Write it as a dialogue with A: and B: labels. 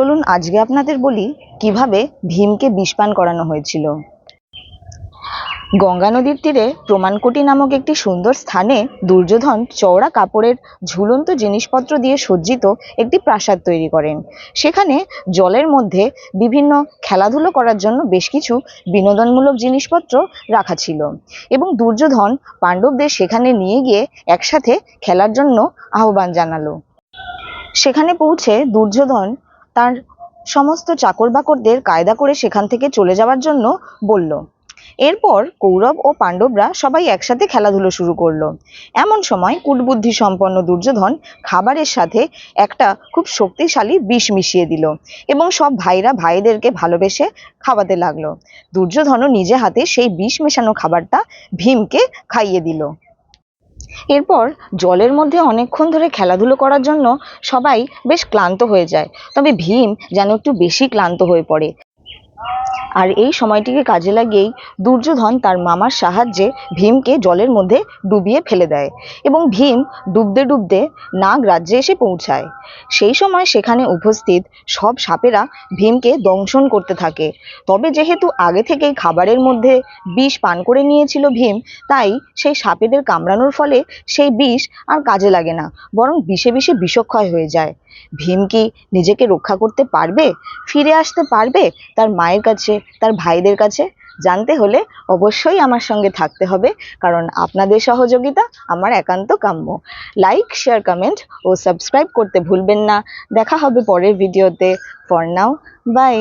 A: চলুন আজকে আপনাদের বলি কিভাবে ভীমকে বিষপান করানো হয়েছিল। গঙ্গা নদীর তীরে প্রমাণকুটি নামক একটি সুন্দর স্থানে দুর্যোধন চওড়া কাপড়ের ঝুলন্ত জিনিসপত্র দিয়ে সজ্জিত একটি প্রাসাদ তৈরি করেন। সেখানে জলের মধ্যে বিভিন্ন খেলাধুলো করার জন্য বেশ কিছু বিনোদনমূলক জিনিসপত্র রাখা ছিল এবং দুর্যোধন পাণ্ডবদের সেখানে নিয়ে গিয়ে একসাথে খেলার জন্য আহ্বান জানালো। সেখানে পৌঁছে দুর্যোধন তার সমস্ত চাকর বাকরদের কায়দা করে সেখান থেকে চলে যাওয়ার জন্য বলল। এরপর কৌরব ও পাণ্ডবরা সবাই একসাথে খেলাধুলো শুরু করলো। এমন সময় কূটবুদ্ধি সম্পন্ন দুর্যোধন খাবারের সাথে একটা খুব শক্তিশালী বিষ মিশিয়ে দিল এবং সব ভাইরা ভাইদেরকে ভালোবেসে খাওয়াতে লাগলো। দুর্যোধনও নিজে হাতে সেই বিষ মেশানো খাবারটা ভীমকে খাইয়ে দিল। এরপর জলের মধ্যে অনেকক্ষণ ধরে খেলাধুলো করার জন্য সবাই বেশ ক্লান্ত হয়ে যায়, তবে ভীম যেন একটু বেশি ক্লান্ত হয়ে পড়ে। আর এই সময়টিকে কাজে লাগিয়েই দুর্যোধন তার মামার সাহায্যে ভীমকে জলের মধ্যে ডুবিয়ে ফেলে দেয় এবং ভীম ডুবতে ডুবতে নাগ রাজ্যে এসে পৌঁছায়। সেই সময় সেখানে উপস্থিত সব সাপেরা ভীমকে দংশন করতে থাকে। তবে যেহেতু আগে থেকেই খাবারের মধ্যে বিষ পান করে নিয়েছিল ভীম, তাই সেই সাপেদের কামড়ানোর ফলে সেই বিষ আর কাজে লাগে না, বরং বিষে বিষে বিষক্ষয় হয়ে যায়। ভীম কি নিজেকে রক্ষা করতে পারবে, ফিরে আসতে পারবে তার মায়ের কাছে, তার ভাইদের কাছে? জানতে হলে অবশ্যই আমার সঙ্গে থাকতে হবে, কারণ আপনাদের সহযোগিতা আমার একান্ত কাম্য। লাইক, শেয়ার, কমেন্ট ও সাবস্ক্রাইব করতে ভুলবেন না। দেখা হবে পরের ভিডিওতে। For now, by.